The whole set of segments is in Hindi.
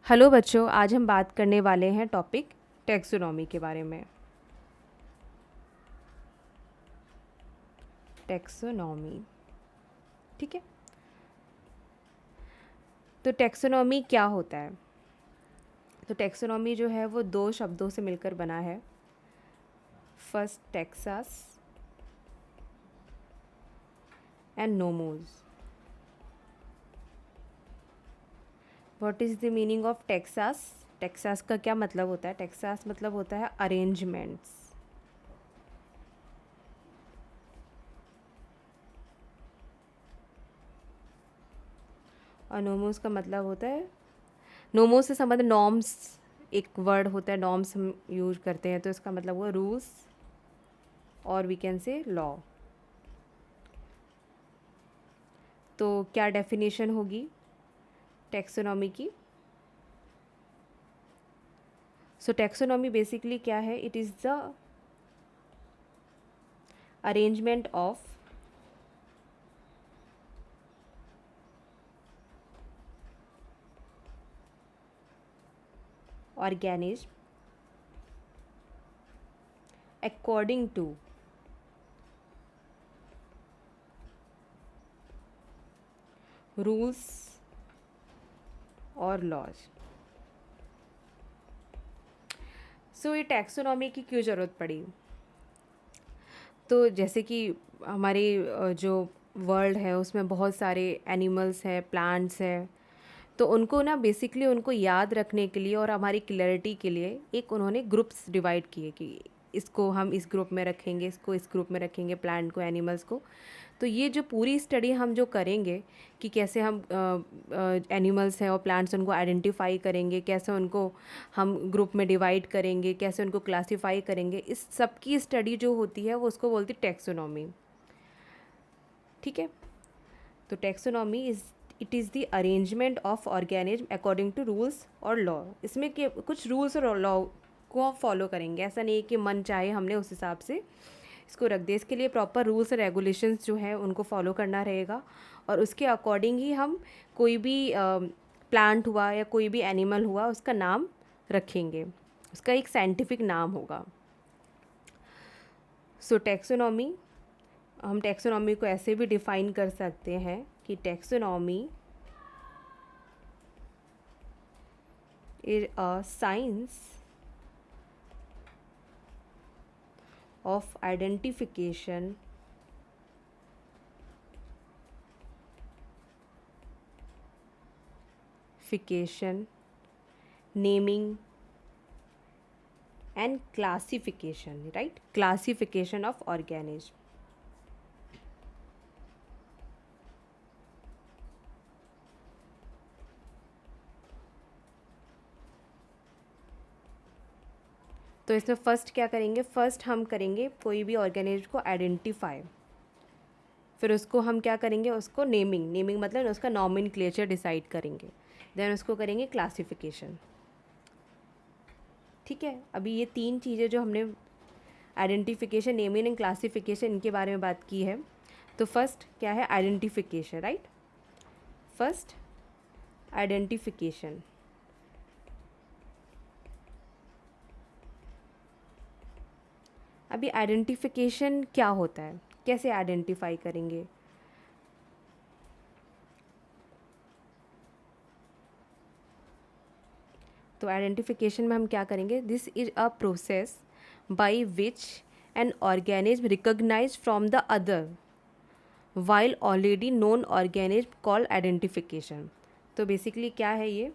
हेलो बच्चों, आज हम बात करने वाले हैं टॉपिक टैक्सोनॉमी के बारे में। टैक्सोनॉमी, ठीक है। तो टैक्सोनॉमी क्या होता है? तो टैक्सोनॉमी जो है वो दो शब्दों से मिलकर बना है। First taxis and nomos. What is the meaning of taxis? Taxis का क्या मतलब होता है? टेक्सास मतलब होता है अरेंजमेंट्स। और नोमोज का मतलब होता है, नोमोज से संबंध नॉर्म्स, एक वर्ड होता है नॉर्म्स हम यूज करते हैं, तो इसका मतलब हुआ रूल्स और वी कैन से लॉ। तो क्या डेफिनेशन होगी टैक्सोनॉमी की? सो टैक्सोनॉमी बेसिकली क्या है? It is the arrangement of organism according to rules और लॉज। सो ये टैक्सोनॉमी की क्यों ज़रूरत पड़ी? तो जैसे कि हमारे जो वर्ल्ड है उसमें बहुत सारे एनिमल्स हैं, प्लांट्स हैं, तो उनको ना बेसिकली उनको याद रखने के लिए और हमारी क्लैरिटी के लिए एक उन्होंने ग्रुप्स डिवाइड किए कि इसको हम इस ग्रुप में रखेंगे, इसको इस ग्रुप में रखेंगे, प्लांट को, एनिमल्स को। तो ये जो पूरी स्टडी हम जो करेंगे कि कैसे हम एनिमल्स हैं और प्लांट्स उनको आइडेंटिफाई करेंगे, कैसे उनको हम ग्रुप में डिवाइड करेंगे, कैसे उनको क्लासीफाई करेंगे, इस सब की स्टडी जो होती है वो उसको बोलती टैक्सोनॉमी, ठीक है। तो taxonomy is it is the arrangement of organism according to rules और लॉ। इसमें के कुछ रूल्स और लॉ को हम फॉलो करेंगे, ऐसा नहीं है कि मन चाहे हमने उस हिसाब से इसको रख दिया। इसके लिए प्रॉपर रूल्स और रेगुलेशंस जो है उनको फॉलो करना रहेगा और उसके अकॉर्डिंग ही हम कोई भी प्लांट हुआ या कोई भी एनिमल हुआ उसका नाम रखेंगे, उसका एक साइंटिफिक नाम होगा। सो टैक्सोनॉमी, हम टैक्सोनॉमी को ऐसे भी डिफाइन कर सकते हैं कि taxonomy is a science of identification naming and classification, right? Classification of organism. तो इसमें फर्स्ट क्या करेंगे? फर्स्ट हम करेंगे कोई भी ऑर्गेनिज्म को आइडेंटिफाई, फिर उसको हम क्या करेंगे? उसको नेमिंग, नेमिंग मतलब उसका नॉमेनक्लेचर डिसाइड करेंगे, देन उसको करेंगे क्लासिफिकेशन, ठीक है। अभी ये तीन चीज़ें जो हमने आइडेंटिफिकेशन, नेमिंग एंड क्लासिफिकेशन, इनके बारे में बात की है। तो फर्स्ट क्या है? Identification, right. First identification. अभी आइडेंटिफिकेशन क्या होता है, कैसे आइडेंटिफाई करेंगे? तो आइडेंटिफिकेशन में हम क्या करेंगे? This is a process by which an organism recognize from the other while already known organism called identification. तो बेसिकली क्या है ये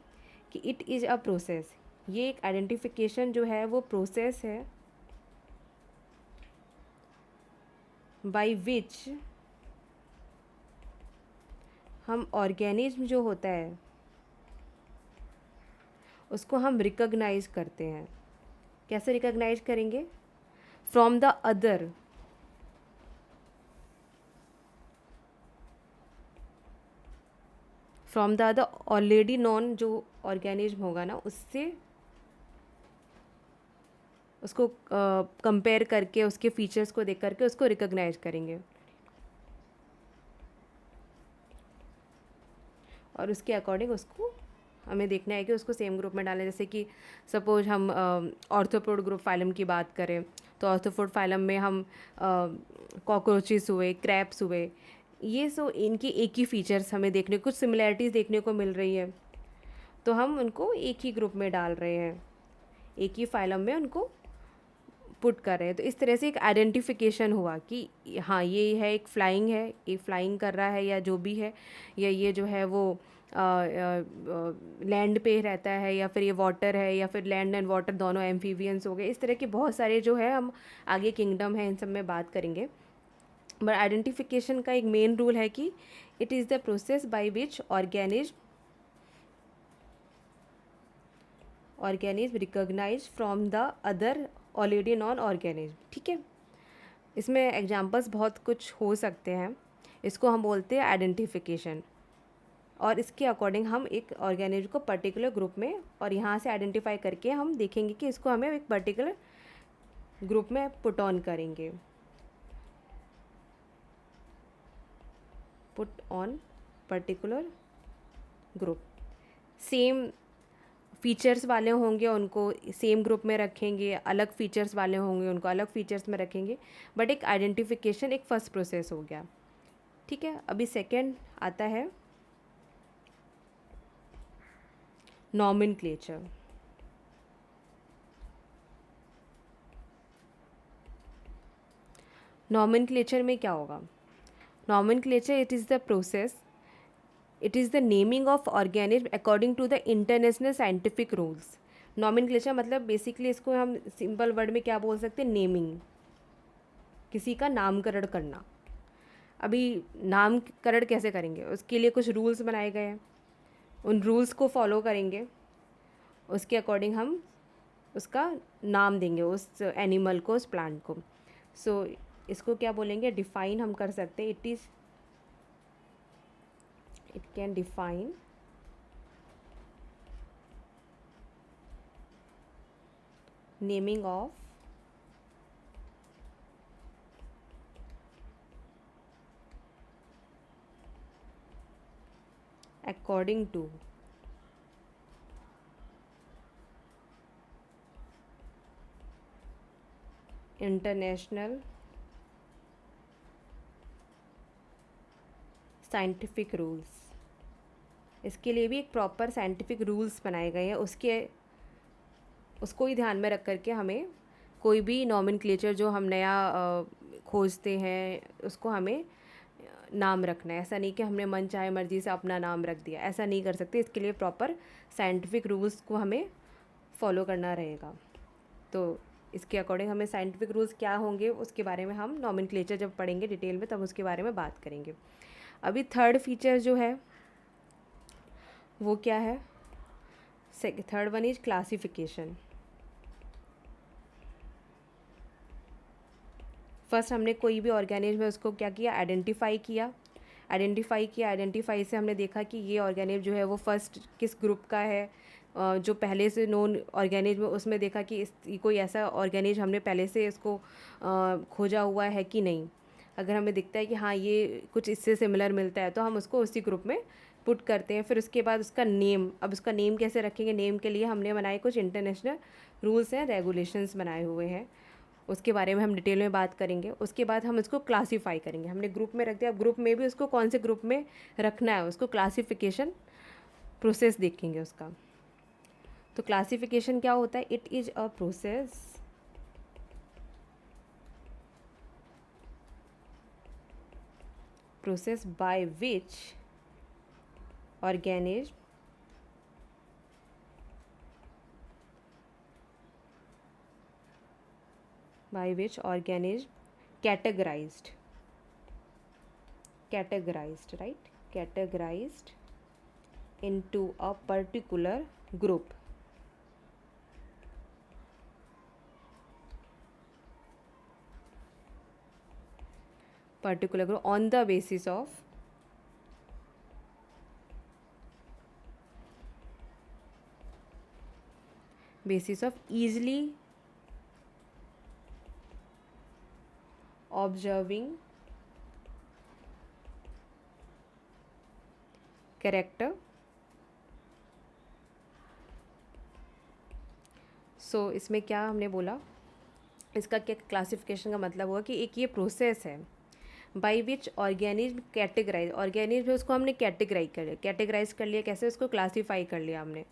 कि इट इज़ अ प्रोसेस, ये एक आइडेंटिफिकेशन जो है वो प्रोसेस है बाय विच हम ऑर्गेनिज्म जो होता है उसको हम रिकॉग्नाइज करते हैं। कैसे रिकॉग्नाइज करेंगे? From the other, from the other already non जो ऑर्गेनिज्म होगा ना, उससे उसको कंपेयर करके, उसके फीचर्स को देख करके उसको रिकॉग्नाइज करेंगे और उसके अकॉर्डिंग उसको हमें देखना है कि उसको सेम ग्रुप में डालें। जैसे कि सपोज हम ऑर्थोपोड ग्रुप फाइलम की बात करें, तो ऑर्थोपोड फाइलम में हम कॉकरोचेस हुए, क्रैप्स हुए, ये सो इनकी एक ही फीचर्स हमें देखने, कुछ सिमिलैरिटीज़ देखने को मिल रही है, तो हम उनको एक ही ग्रुप में डाल रहे हैं, एक ही फाइलम में उनको पुट कर रहे हैं। तो इस तरह से एक आइडेंटिफिकेशन हुआ कि हाँ ये है, एक फ्लाइंग है, ये फ्लाइंग कर रहा है या जो भी है, या ये जो है वो लैंड पे रहता है, या फिर ये वाटर है, या फिर लैंड एंड वाटर दोनों एम्फीबियंस हो गए। इस तरह के बहुत सारे जो है हम आगे किंगडम है इन सब में बात करेंगे। बट आइडेंटिफिकेशन का एक मेन रूल है कि it is the process by which organism recognize from the other already known organism. ठीक है, इसमें एग्जांपल्स बहुत कुछ हो सकते हैं। इसको हम बोलते हैं आइडेंटिफिकेशन, और इसके अकॉर्डिंग हम एक ऑर्गेनिज्म को पर्टिकुलर ग्रुप में, और यहाँ से आइडेंटिफाई करके हम देखेंगे कि इसको हमें एक पर्टिकुलर ग्रुप में पुट ऑन करेंगे, put on particular group. Same features वाले होंगे उनको सेम ग्रुप में रखेंगे, अलग फीचर्स वाले होंगे उनको अलग फीचर्स में रखेंगे, बट एक आइडेंटिफिकेशन एक फर्स्ट प्रोसेस हो गया। ठीक है, अभी सेकंड आता है नॉमेनक्लेचर। नॉमेनक्लेचर में क्या होगा? Nomenclature it is the process, it is the naming of organism according to the international scientific rules. Nomenclature मतलब बेसिकली इसको हम सिंपल वर्ड में क्या बोल सकते हैं? नेमिंग, किसी का नामकरण करना। अभी नामकरण कैसे करेंगे? उसके लिए कुछ रूल्स बनाए गए हैं, उन रूल्स को फॉलो करेंगे, उसके अकॉर्डिंग हम उसका नाम देंगे उस एनिमल को, उस प्लांट को। सो इसको क्या बोलेंगे? डिफाइन हम कर सकते हैं। It can define naming of according to international scientific rules. इसके लिए भी एक प्रॉपर साइंटिफिक रूल्स बनाए गए हैं, उसको ही ध्यान में रख करके हमें कोई भी नॉमेनक्लेचर जो हम नया खोजते हैं उसको हमें नाम रखना है। ऐसा नहीं कि हमने मन चाहे मर्जी से अपना नाम रख दिया, ऐसा नहीं कर सकते। इसके लिए प्रॉपर साइंटिफिक रूल्स को हमें फॉलो करना रहेगा। तो इसके अकॉर्डिंग हमें साइंटिफिक रूल्स क्या होंगे उसके बारे में हम नॉमेनक्लेचर जब पढ़ेंगे डिटेल में तब उसके बारे में बात करेंगे। अभी थर्ड फीचर जो है वो क्या है? Third one is classification. First हमने कोई भी ऑर्गेनिज्म है उसको क्या किया? आइडेंटिफाई से हमने देखा कि ये ऑर्गेनिज्म जो है वो फर्स्ट किस ग्रुप का है। जो पहले से नोन ऑर्गेनिज्म उसमें देखा कि कोई ऐसा ऑर्गेनिज्म हमने पहले से इसको खोजा हुआ है कि नहीं। अगर हमें दिखता है कि हाँ ये कुछ इससे सिमिलर मिलता है तो हम उसको उसी ग्रुप में पुट करते हैं। फिर उसके बाद उसका नेम, अब उसका नेम कैसे रखेंगे? नेम के लिए हमने बनाए कुछ इंटरनेशनल रूल्स हैं, रेगुलेशंस बनाए हुए हैं, उसके बारे में हम डिटेल में बात करेंगे। उसके बाद हम इसको क्लासीफाई करेंगे। हमने ग्रुप में रख दिया, अब ग्रुप में भी उसको कौन से ग्रुप में रखना है उसको क्लासिफिकेशन प्रोसेस देखेंगे उसका। तो क्लासिफिकेशन क्या होता है? It is a process by which organism categorized into a particular group on the basis of easily observing character सो इसमें क्या हमने बोला, इसका क्या क्लासिफिकेशन का मतलब हुआ कि एक ये प्रोसेस है by which organism categorize, organism है उसको हमने कैटेगराइज कर लिया, कैसे उसको क्लासीफाई कर लिया हमने,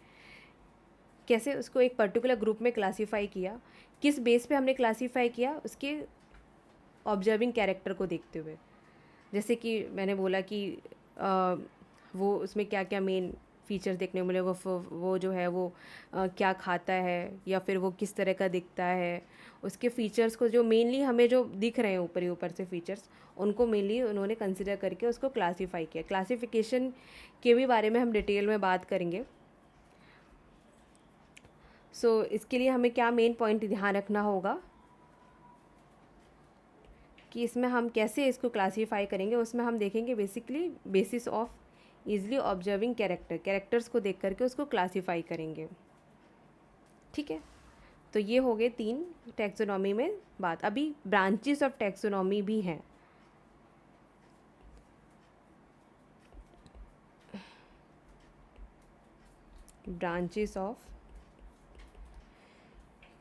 कैसे उसको एक पर्टिकुलर ग्रुप में क्लासीफाई किया, किस बेस पे हमने क्लासीफाई किया, उसके ऑब्जर्विंग कैरेक्टर को देखते हुए। जैसे कि मैंने बोला कि वो उसमें क्या क्या मेन फीचर्स देखने को मिले, वो जो है वो क्या खाता है या फिर वो किस तरह का दिखता है, उसके फीचर्स को जो मेनली हमें जो दिख रहे हैं ऊपर ही ऊपर से फीचर्स, उनको मेनली उन्होंने कंसिडर करके उसको क्लासीफाई किया। क्लासिफिकेशन के भी बारे में हम डिटेल में बात करेंगे। सो इसके लिए हमें क्या मेन पॉइंट ध्यान रखना होगा कि इसमें हम कैसे इसको क्लासीफाई करेंगे, उसमें हम देखेंगे basically basis of easily observing characters को देख करके उसको क्लासीफाई करेंगे। ठीक है, तो ये हो गए 3 टैक्सोनॉमी में बात। अभी ब्रांचेस ऑफ टैक्सोनॉमी भी हैं। ब्रांचेस ऑफ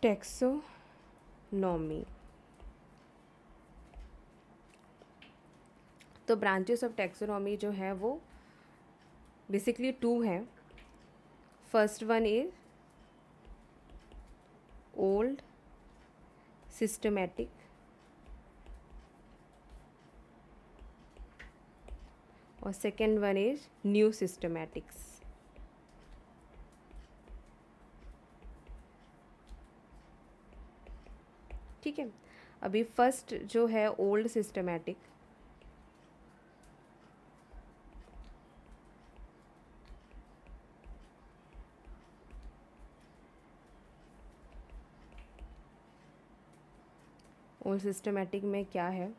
टैक्सोनॉमी, तो ब्रांचेस ऑफ टैक्सोनॉमी जो है वो बेसिकली 2 हैं। First one is old systematic और second one is new systematics. ठीक है, अभी फर्स्ट जो है ओल्ड सिस्टमैटिक, ओल्ड सिस्टमैटिक में क्या है,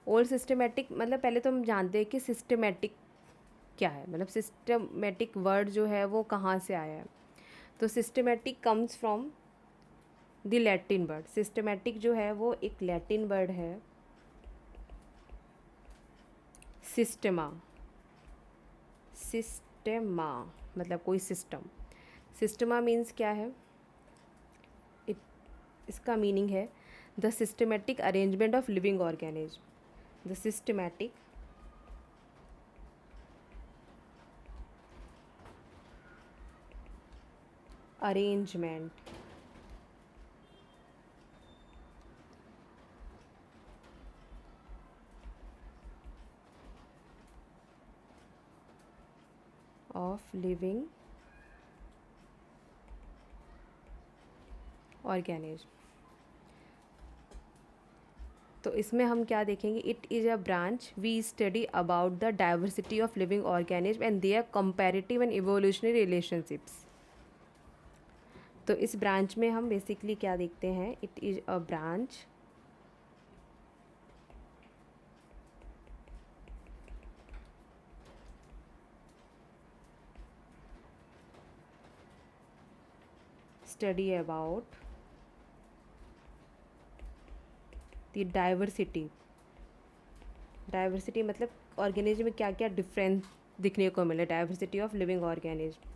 ओल्ड सिस्टमैटिक मतलब पहले तो हम जानते हैं कि सिस्टमैटिक क्या है, मतलब सिस्टमैटिक वर्ड जो है वो कहाँ से आया है। तो systematic comes from the Latin word. Systematic जो है वो एक लैटिन वर्ड है, सिस्टमा। सिस्टमा मतलब कोई सिस्टम। सिस्टमा मीन्स क्या है, इसका मीनिंग है the systematic arrangement of living organism. The systematic arrangement of living organism. तो इसमें हम क्या देखेंगे, it is a branch we study about the diversity of living organism and their comparative and evolutionary relationships. तो इस ब्रांच में हम बेसिकली क्या देखते हैं, it is a branch study about the diversity. Diversity मतलब ऑर्गेनिज्म में क्या क्या डिफरेंस दिखने को मिले, diversity of living organism.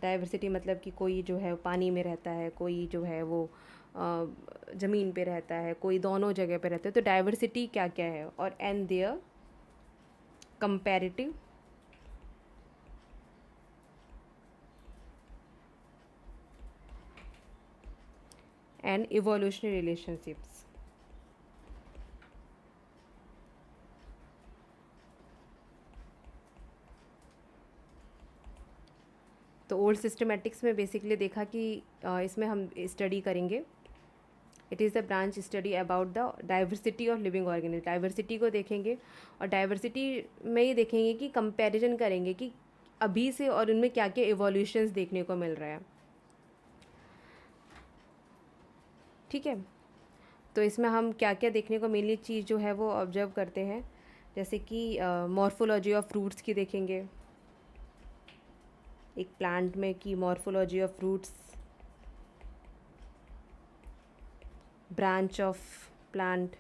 Diversity मतलब कि कोई जो है पानी में रहता है, कोई जो है वो ज़मीन पे रहता है, कोई दोनों जगह पे रहता है। तो डाइवर्सिटी क्या क्या है, और and their comparative and evolutionary relationships. तो ओल्ड सिस्टमैटिक्स में बेसिकली देखा कि इसमें हम स्टडी करेंगे, it is the branch study about the diversity of living organism. Diversity को देखेंगे और डाइवर्सिटी में ये देखेंगे कि कंपैरिजन करेंगे कि अभी से और उनमें क्या क्या इवोल्यूशंस देखने को मिल रहा है। ठीक है, तो इसमें हम क्या क्या देखने को मेनली चीज़ जो है वो ऑब्जर्व करते हैं, जैसे कि मॉर्फोलॉजी ऑफ फ्रूट्स की देखेंगे, एक प्लांट में की morphology of fruits, branch of plant,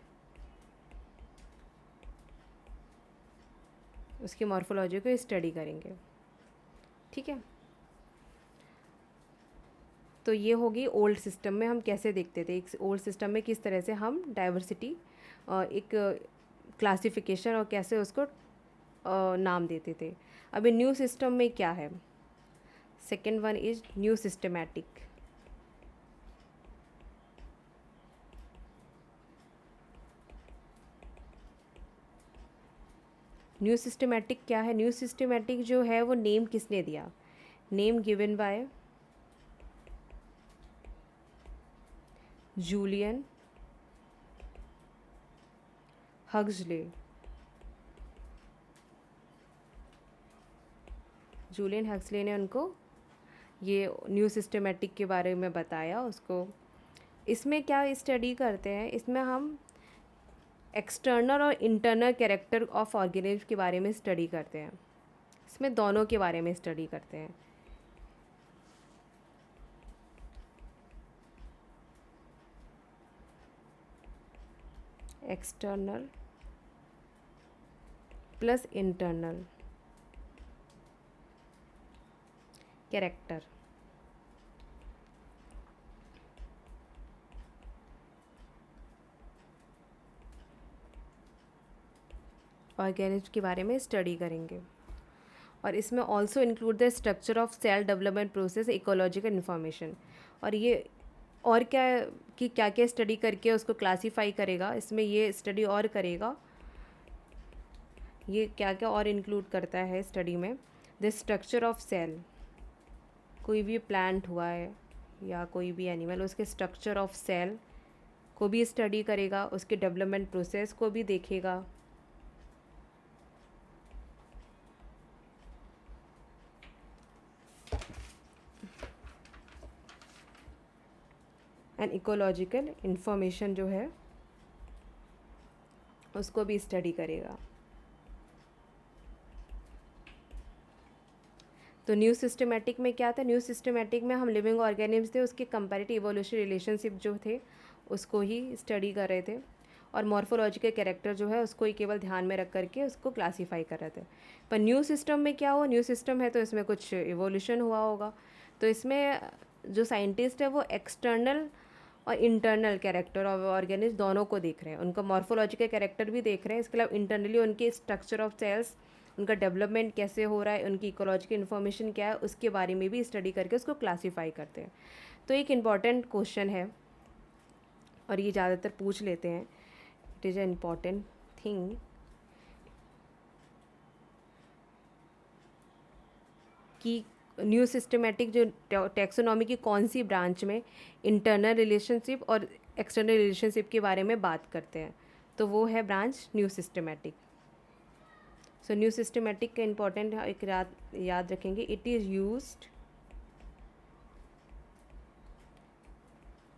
उसकी मॉर्फोलॉजी को स्टडी करेंगे। ठीक है, तो ये होगी ओल्ड सिस्टम में हम कैसे देखते थे, एक ओल्ड सिस्टम में किस तरह से हम डाइवर्सिटी एक क्लासिफिकेशन और कैसे उसको नाम देते थे। अभी न्यू सिस्टम में क्या है, second one is new systematic. New systematic क्या है, न्यू सिस्टमैटिक जो है वो नेम किसने दिया, name given by Julian Huxley. Julian Huxley ने उनको ये न्यू सिस्टमैटिक के बारे में बताया उसको। इसमें क्या स्टडी करते हैं, इसमें हम एक्सटर्नल और इंटरनल कैरेक्टर ऑफ ऑर्गेनिज्म के बारे में स्टडी करते हैं, इसमें दोनों के बारे में स्टडी करते हैं। External plus internal character. Organism के बारे में स्टडी करेंगे और इसमें also include the structure of cell development process, ecological information. और ये और क्या कि क्या क्या स्टडी करके उसको क्लासीफाई करेगा, इसमें ये स्टडी और करेगा, ये क्या क्या और इंक्लूड करता है स्टडी में, द स्ट्रक्चर ऑफ सेल, कोई भी प्लांट हुआ है या कोई भी एनिमल, उसके स्ट्रक्चर ऑफ सेल को भी स्टडी करेगा, उसके डेवलपमेंट प्रोसेस को भी देखेगा। एंड इकोलॉजिकल इन्फॉर्मेशन जो है उसको भी स्टडी करेगा। तो न्यू सिस्टमैटिक में क्या था, न्यू सिस्टमैटिक में हम लिविंग ऑर्गेनिम्स थे उसके कंपैरेटिव इवोल्यूशन रिलेशनशिप जो थे उसको ही स्टडी कर रहे थे, और मॉर्फोलॉजिकल कैरेक्टर जो है उसको ही केवल ध्यान में रख करके उसको क्लासीफाई कर रहे थे। पर न्यू सिस्टम में क्या हुआ, न्यू सिस्टम है तो इसमें कुछ इवोल्यूशन हुआ होगा, तो इसमें जो साइंटिस्ट है वो एक्सटर्नल और इंटरनल कैरेक्टर ऑफ ऑर्गेनिज्म दोनों को देख रहे हैं, उनका मॉर्फोलॉजिकल कैरेक्टर भी देख रहे हैं, इसके अलावा इंटरनली उनके स्ट्रक्चर ऑफ सेल्स, उनका डेवलपमेंट कैसे हो रहा है, उनकी इकोलॉजिकल इन्फॉर्मेशन क्या है, उसके बारे में भी स्टडी करके उसको क्लासीफाई करते हैं। तो एक इम्पॉर्टेंट क्वेश्चन है और ये ज़्यादातर पूछ लेते हैं, it is a important thing कि न्यू सिस्टमैटिक जो टैक्सोनॉमी की कौन सी ब्रांच में इंटरनल रिलेशनशिप और एक्सटर्नल रिलेशनशिप के बारे में बात करते हैं, तो वो है branch new systematic. So new systematic का इम्पॉर्टेंट एक याद रखेंगे, it is used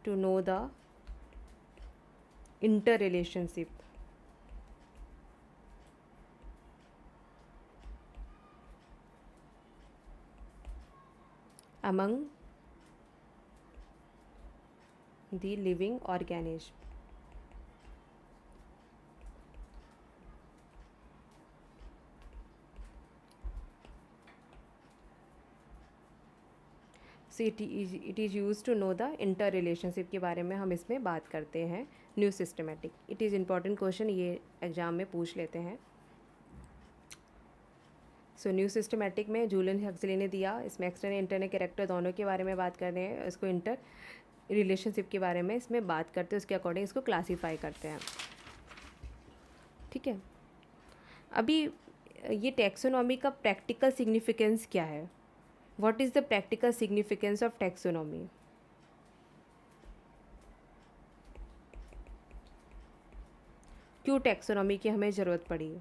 to know the inter relationship among the living organism। So it is use to know the inter relationship के बारे में हम इसमें बात करते हैं new systematic. It is important question, ये एग्जाम में पूछ लेते हैं। सो न्यू सिस्टमैटिक में जूलियन हक्सले ने दिया, इसमें एक्सटर्नल इंटरनल कैरेक्टर दोनों के बारे में बात कर रहे हैं, इसको इंटर रिलेशनशिप के बारे में इसमें बात करते हैं, उसके अकॉर्डिंग इसको क्लासीफाई करते हैं। ठीक है, अभी ये टैक्सोनॉमी का प्रैक्टिकल सिग्निफिकेंस क्या है, what is the practical significance of taxonomy. क्यों टैक्सोनॉमी की हमें ज़रूरत पड़ी।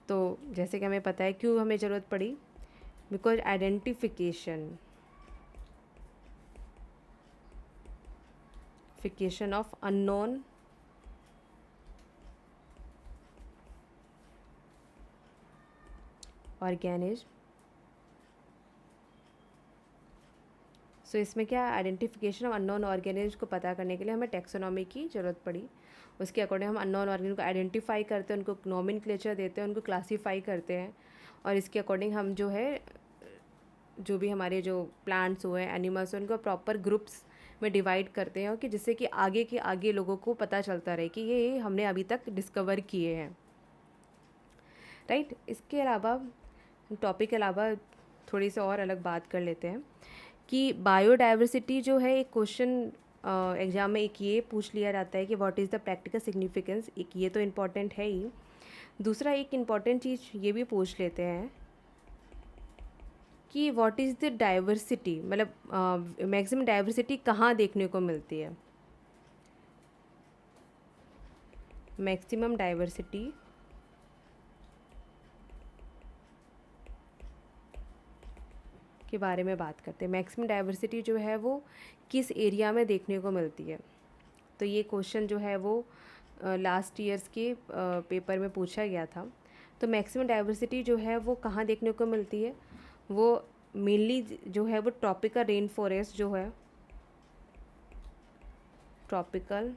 तो जैसे कि हमें पता है क्यों हमें ज़रूरत पड़ी, because identification of unknown organism so इसमें क्या, आइडेंटिफिकेशन ऑफ अननोन ऑर्गेनिज्म को पता करने के लिए हमें टैक्सोनॉमी की ज़रूरत पड़ी। उसके अकॉर्डिंग हम अननोन ऑर्गेनिज्म को आइडेंटिफाई करते हैं, उनको नोमेनक्लेचर देते हैं, उनको क्लासीफाई करते हैं, और इसके अकॉर्डिंग हम जो है जो भी हमारे जो प्लांट्स हुए एनिमल्स हुए उनको प्रॉपर ग्रुप्स में डिवाइड करते हैं, और कि जिससे कि आगे के आगे लोगों को पता चलता रहे कि ये हमने अभी तक डिस्कवर किए हैं, राइट। इसके अलावा टॉपिक के अलावा थोड़ी सी और अलग बात कर लेते हैं कि बायोडाइवर्सिटी जो है, एक क्वेश्चन एग्ज़ाम में एक ये पूछ लिया जाता है कि what is the practical significance, एक ये तो इम्पॉर्टेंट है ही। दूसरा एक इम्पॉर्टेंट चीज़ ये भी पूछ लेते हैं कि व्हाट इज़ द डाइवर्सिटी, मतलब मैक्सिमम डाइवर्सिटी कहाँ देखने को मिलती है। मैक्सिमम डाइवर्सिटी के बारे में बात करते हैं। मैक्सिमम डाइवर्सिटी जो है वो किस एरिया में देखने को मिलती है। तो ये क्वेश्चन जो है वो लास्ट ईयर्स के पेपर में पूछा गया था। तो मैक्सिमम डाइवर्सिटी जो है वो कहाँ देखने को मिलती है, वो मेनली जो है वो ट्रॉपिकल रेन फॉरेस्ट जो है, tropical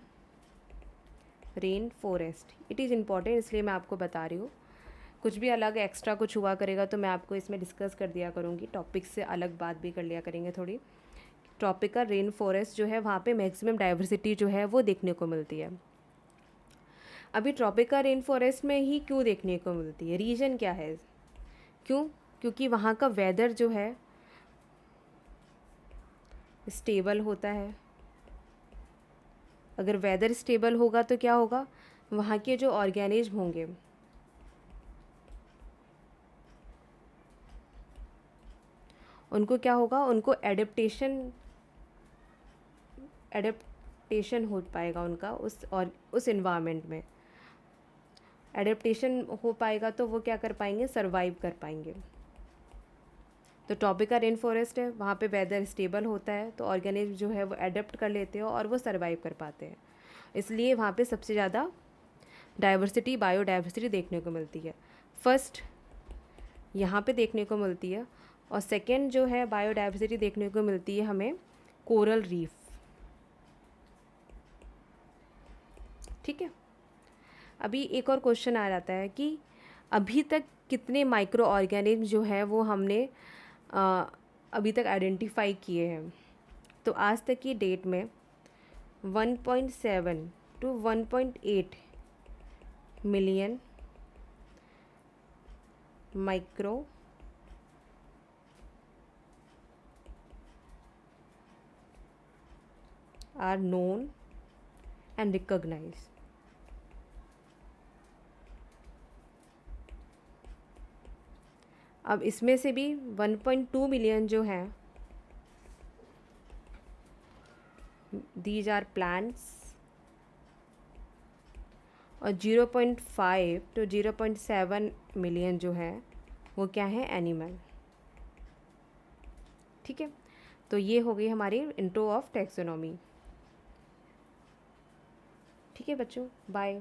rain forest, it is important, इसलिए मैं आपको बता रही हूँ। कुछ भी अलग एक्स्ट्रा कुछ हुआ करेगा तो मैं आपको इसमें डिस्कस कर दिया करूँगी, टॉपिक से अलग बात भी कर लिया करेंगे थोड़ी। ट्रॉपिकल रेन फॉरेस्ट जो है वहाँ पे मैक्सिमम डाइवर्सिटी जो है वो देखने को मिलती है। अभी ट्रॉपिकल रेन फॉरेस्ट में ही क्यों देखने को मिलती है, रीज़न क्या है, क्यों? क्योंकि वहाँ का वेदर जो है स्टेबल होता है। अगर वेदर स्टेबल होगा तो क्या होगा, वहाँ के जो ऑर्गेनिज्म होंगे उनको क्या होगा, उनको एडेप्टेशन हो पाएगा उनका उस इन्वायरमेंट में एडेप्टेशन हो पाएगा, तो वो क्या कर पाएंगे, सरवाइव कर पाएंगे। तो ट्रॉपिकल रेन फॉरेस्ट है, वहाँ पे वेदर स्टेबल होता है, तो ऑर्गेनिज्म जो है वो एडेप्ट कर लेते हैं और वो सरवाइव कर पाते हैं, इसलिए वहाँ पे सबसे ज़्यादा डाइवर्सिटी, बायोडाइवर्सिटी देखने को मिलती है। फर्स्ट यहाँ पे देखने को मिलती है, और सेकेंड जो है बायोडाइवर्सिटी देखने को मिलती है हमें कोरल रीफ, ठीक है। अभी एक और क्वेश्चन आ जाता है कि अभी तक कितने माइक्रो ऑर्गेनिज्म जो है वो हमने अभी तक आइडेंटिफाई किए हैं। तो आज तक की डेट में 1.7 to 1.8 million micro are known and recognized। अब इसमें से भी 1.2 मिलियन जो हैं, दीज आर प्लांट्स, और 0.5 to 0.7 मिलियन जो है वो क्या है, एनिमल, ठीक है। तो ये हो गई हमारी इंट्रो ऑफ टैक्सोनॉमी, ठीक है बच्चों, बाय।